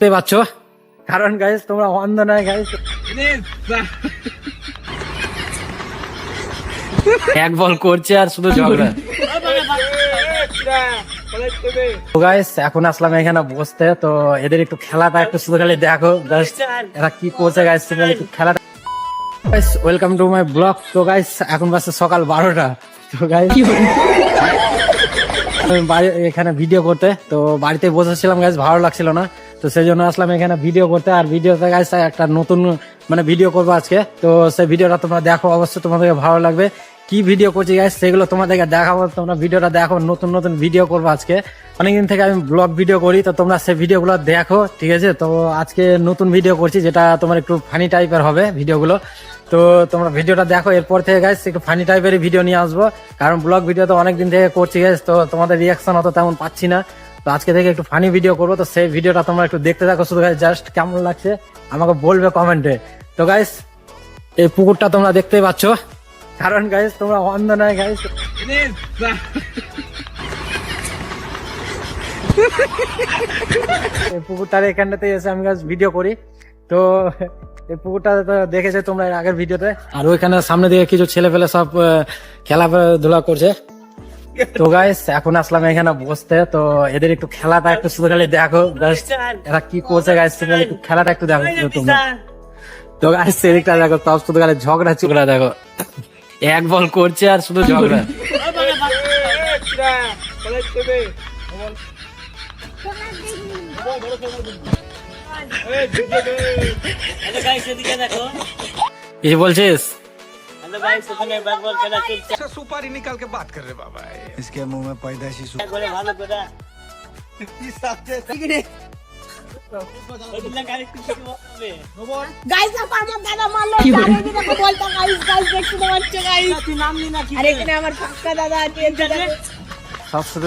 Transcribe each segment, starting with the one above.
দেখতে পাচ্ছ, কারণ গাইস তোমরা অন্ধ নয় গাইস, এক বল করছে আর শুধু ঝগড়া। তো গাইস এখন আসলাম এখানে বসতে, তো এদের একটু খেলাটা একটু শুধু খালি দেখো এরা কি করছে গাইস, একটু খেলাটা। Guys welcome to my blog. তো গাইস এখন বাজছে সকাল 12টা। তো গাইস এখানে ভিডিও করতে, তো বাড়িতে বসেছিলাম গাইস, ভালো লাগছিল না, তো সেই জন্য আসলাম এখানে ভিডিও করতে। আর ভিডিওতে গাইস একটা নতুন ভিডিও করবো আজকে, তো সেই ভিডিওটা তোমরা দেখো, অবশ্যই তোমাদেরকে ভালো লাগবে। কি ভিডিও করছি গাইস সেগুলো তোমাদেরকে দেখাবো, তোমরা ভিডিওটা দেখো। নতুন নতুন ভিডিও করবো আজকে, অনেকদিন থেকে আমি ব্লগ ভিডিও করি, তো তোমরা সেই ভিডিওগুলো দেখো, ঠিক আছে। তো আজকে নতুন ভিডিও করছি, যেটা তোমার একটু ফানি টাইপের হবে ভিডিওগুলো, তো তোমরা ভিডিওটা দেখো। এরপর থেকে গাইস একটু ফানি টাইপের ভিডিও নিয়ে আসবো, কারণ ব্লগ ভিডিও তো অনেকদিন থেকে করছি গাইস, তো তোমাদের রিয়াকশন অত তেমন পাচ্ছি না, তো আজকে থেকে একটু ফানি ভিডিও করবো। তো সেই ভিডিওটা তোমরা একটু দেখতে থাকো, শুধু গাইস জাস্ট কেমন লাগছে আমাকে বলবে কমেন্টে। তো গাইস এই পুকুরটা তোমরা দেখতেই পাচ্ছ, কারণ গাইস তোমরা অন্ধ নয় গাইস, এই পুকুরটার এখানটাতে এসে আমি গাইস ভিডিও করি। তো এই পুকুরটা তো দেখেছো তোমরা এর আগের ভিডিওতে। আর ওইখানে সামনে দিকে কিছু ছেলে পেলে সব খেলাধুলা করছে। তো গাইস এখন আসলাম এখানে বসতে, তো এদের একটু খেলাটা একটু শুধু খালি দেখো, এরা কি করছে গাইস, একটু খেলাটা একটু দেখো তোমরা। তো গাইস এদিকটা দেখো, সব শুধু খালি ঝগড়া চুগড়া দেখো, এক বল করছে আর শুধু ঝগড়া। কি বলছিস? सुपारी निकाल के बात कर रहे बाबा, इसके मुंह में पैदाइशी गाइस ना पार मत दादा मान लो, जाने भी देखो बोलता गाइस गाइस देखते तो बच्चे गाइस तू नाम नहीं ना। अरे এখানে আমার পাক্কা দাদা আছে, সব শুধু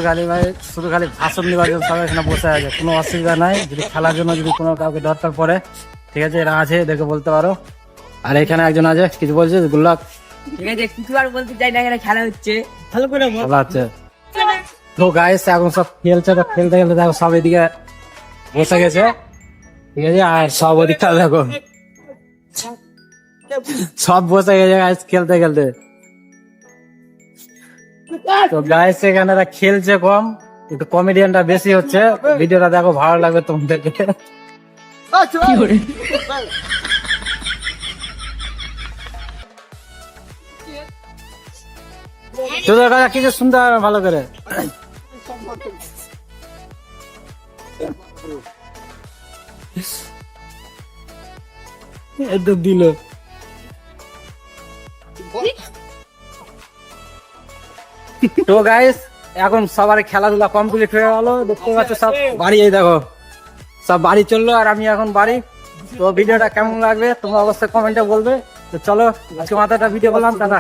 খালি ভাষণ দেওয়ার জন্য সবাই এখানে বসে আছে, কোনো অসুবিধা নাই। যদি খেলার জন্য যদি কোনো কাউকে দরকার পড়ে, ঠিক আছে, এরা আছে, এদেরকে বলতে পারো। আর এখানে একজন আছে, কিছু বলছিস গুল্লাক? ঠিক আছে কিছু আর বলতে চাই না, এখানে খেলা হচ্ছে ভালো করে বল। খেলা হচ্ছে। তো গাইস এখন সব খেলছে, তো খেলতে খেলতে দেখো সব এদিকে বসে গেছে, ঠিক আছে। আর সব ওদিকটা দেখো সব বসে গেছে গাইস খেলতে খেলতে। তো গাইস এখানে এরা খেলছে কম, একটু কমেডিয়ানটা বেশি হচ্ছে। ভিডিওটা দেখো, ভালো লাগবে তোমাদেরকে। তোদের কথা কিছু শুনতে হবে ভালো করে। দিল তো গাইস এখন সবার খেলাধুলা কমপ্লিট হয়ে গেল, দেখতে পাচ্ছ সব বাড়ি, এই দেখো সব বাড়ি চললো, আর আমি এখন বাড়ি। তো ভিডিওটা কেমন লাগবে তোমরা অবশ্যই কমেন্টে বলবে। তো চলো আজকে মাথাটা ভিডিও করলাম, টাটা।